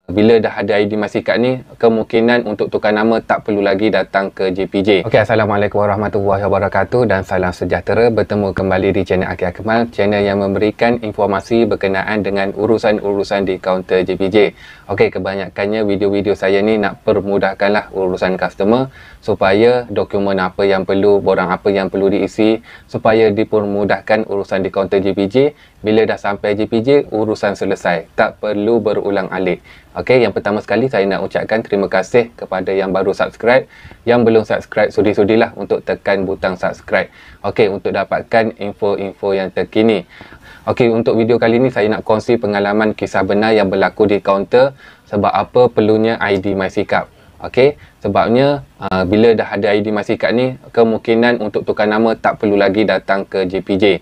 Bila dah ada ID MySikat ni, kemungkinan untuk tukar nama tak perlu lagi datang ke JPJ. Okey, Assalamualaikum warahmatullahi wabarakatuh dan salam sejahtera. Bertemu kembali di channel Akil Akmal, channel yang memberikan informasi berkenaan dengan urusan-urusan di kaunter JPJ. Okey, kebanyakannya video-video saya ni nak permudahkanlah urusan customer supaya dokumen apa yang perlu, borang apa yang perlu diisi supaya dipermudahkan urusan di kaunter JPJ. Bila dah sampai JPJ, urusan selesai. Tak perlu berulang alik. Okey, yang pertama sekali saya nak ucapkan terima kasih kepada yang baru subscribe. Yang belum subscribe, sudi-sudilah untuk tekan butang subscribe. Okey, untuk dapatkan info-info yang terkini. Okey, untuk video kali ni saya nak kongsi pengalaman kisah benar yang berlaku di kaunter sebab apa perlunya ID MySikat. Okey, sebabnya bila dah ada ID MySikat ni, kemungkinan untuk tukar nama tak perlu lagi datang ke JPJ.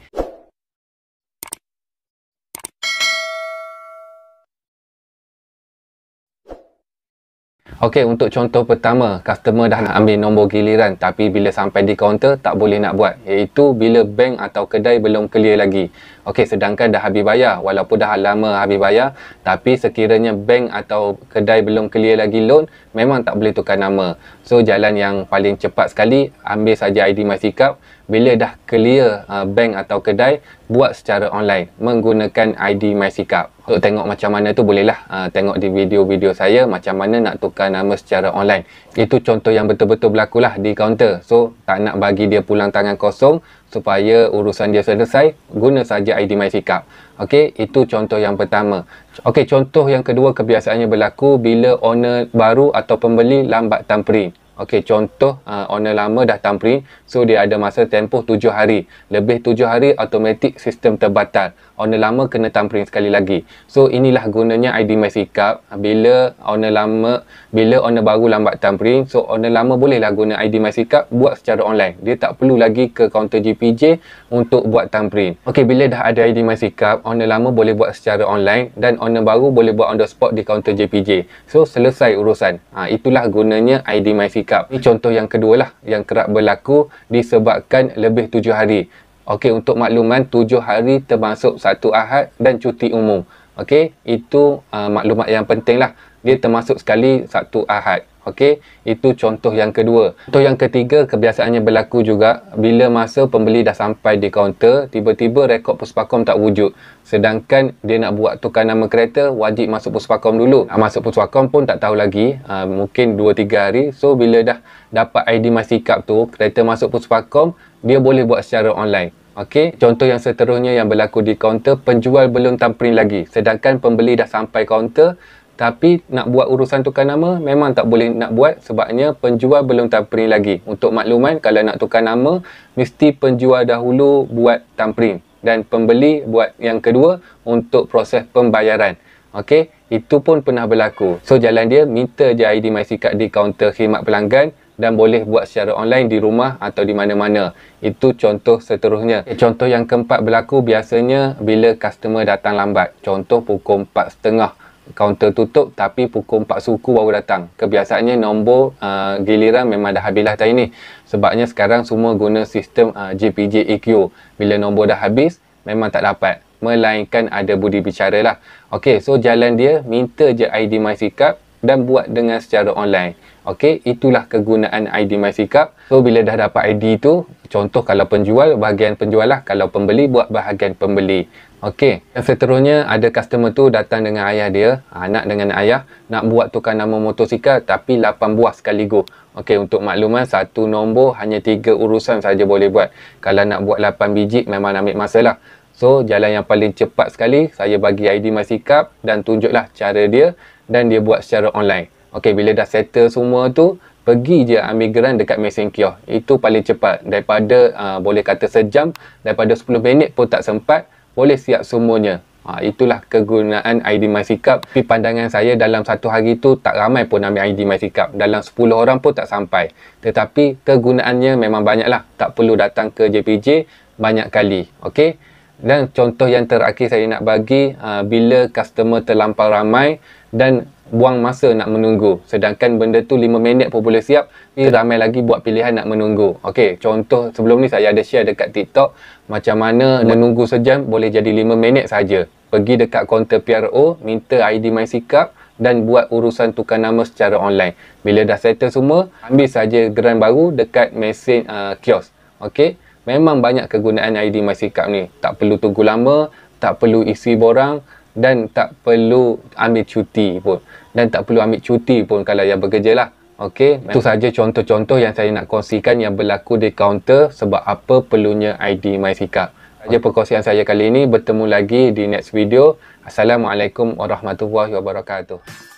Okey, untuk contoh pertama, customer dah nak ambil nombor giliran tapi bila sampai di kaunter tak boleh nak buat, iaitu bila bank atau kedai belum clear lagi. Okey, sedangkan dah habis bayar, walaupun dah lama habis bayar, tapi sekiranya bank atau kedai belum clear lagi loan, memang tak boleh tukar nama. So, jalan yang paling cepat sekali, ambil saja ID MySikat. Bila dah clear bank atau kedai, buat secara online menggunakan ID MySikat. Untuk tengok macam mana tu bolehlah tengok di video-video saya macam mana nak tukar nama secara online. Itu contoh yang betul-betul berlaku lah di kaunter. So, tak nak bagi dia pulang tangan kosong supaya urusan dia selesai, guna saja ID MySikat. Okey, itu contoh yang pertama. Okey, contoh yang kedua kebiasaannya berlaku bila owner baru atau pembeli lambat tampering. Okey, contoh owner lama dah tampering, so dia ada masa tempoh 7 hari. Lebih 7 hari automatik sistem terbatal. Owner lama kena tampering sekali lagi. So inilah gunanya ID MySikat. Bila owner baru lambat tampering, so owner lama bolehlah guna ID MySikat buat secara online. Dia tak perlu lagi ke kaunter JPJ untuk buat tampering. Okey, bila dah ada ID MySikat, owner lama boleh buat secara online dan owner baru boleh buat on the spot di kaunter JPJ. So selesai urusan. Itulah gunanya ID MySikat. Ini contoh yang kedua lah yang kerap berlaku disebabkan lebih 7 hari. Okey, untuk makluman 7 hari termasuk satu Ahad dan cuti umum. Okey, itu maklumat yang penting lah. Dia termasuk sekali satu Ahad. Okey, itu contoh yang kedua. Contoh yang ketiga kebiasaannya berlaku juga bila masa pembeli dah sampai di kaunter, tiba-tiba rekod Puspakom tak wujud. Sedangkan dia nak buat tukar nama kereta, wajib masuk Puspakom dulu. Masuk Puspakom pun tak tahu lagi, mungkin 2-3 hari. So, bila dah dapat ID MySikat tu, kereta masuk Puspakom, dia boleh buat secara online. Okey, contoh yang seterusnya yang berlaku di kaunter, penjual belum tampering lagi. Sedangkan pembeli dah sampai kaunter, tapi nak buat urusan tukar nama memang tak boleh nak buat sebabnya penjual belum tampering lagi. Untuk makluman, kalau nak tukar nama, mesti penjual dahulu buat tampering dan pembeli buat yang kedua untuk proses pembayaran. Okey, itu pun pernah berlaku. So, jalan dia minta je ID MySikat di kaunter khidmat pelanggan dan boleh buat secara online di rumah atau di mana-mana. Itu contoh seterusnya. Contoh yang keempat berlaku biasanya bila customer datang lambat. Contoh pukul 4.30 kaunter tutup tapi pukul 4 suku baru datang. Kebiasaannya nombor giliran memang dah habislah tahun ni. Sebabnya sekarang semua guna sistem JPJ EQ. Bila nombor dah habis, memang tak dapat. Melainkan ada budi bicara lah. Okey, so jalan dia minta je ID MySikat dan buat dengan secara online. Okey, itulah kegunaan ID MySikat. So, bila dah dapat ID tu, contoh kalau penjual, bahagian penjual lah. Kalau pembeli, buat bahagian pembeli. Okey, yang seterusnya ada customer tu datang dengan ayah dia, anak dengan ayah, nak buat tukar nama motosikal tapi 8 buah sekaligus. Okey, untuk makluman, satu nombor hanya 3 urusan saja boleh buat. Kalau nak buat 8 biji, memang ambil masa lah. So, jalan yang paling cepat sekali, saya bagi ID MySikat dan tunjuklah cara dia dan dia buat secara online. Okey, bila dah settle semua tu, pergi je ambil geran dekat mesin kios. Itu paling cepat. Daripada boleh kata sejam, daripada 10 minit pun tak sempat, boleh siap semuanya. Itulah kegunaan ID MySikat. Tapi pandangan saya dalam satu hari tu tak ramai pun ambil ID MySikat. Dalam 10 orang pun tak sampai. Tetapi kegunaannya memang banyak lah. Tak perlu datang ke JPJ banyak kali. Okey. Dan contoh yang terakhir saya nak bagi, bila customer terlampau ramai dan buang masa nak menunggu. Sedangkan benda tu 5 minit pun boleh siap, ramai lagi buat pilihan nak menunggu. Okey, contoh sebelum ni saya ada share dekat TikTok macam mana menunggu sejam boleh jadi 5 minit saja. Pergi dekat kaunter PRO, minta ID MySikat dan buat urusan tukar nama secara online. Bila dah settle semua, ambil saja geran baru dekat mesin kios. Okey, memang banyak kegunaan ID MySikap ni. Tak perlu tunggu lama, tak perlu isi borang dan tak perlu ambil cuti pun. Dan tak perlu ambil cuti pun kalau yang bekerja lah. Okey, itu saja contoh-contoh yang saya nak kongsikan yang berlaku di kaunter sebab apa perlunya ID MySikap. Saja perkongsian saya kali ini. Bertemu lagi di next video. Assalamualaikum warahmatullahi wabarakatuh.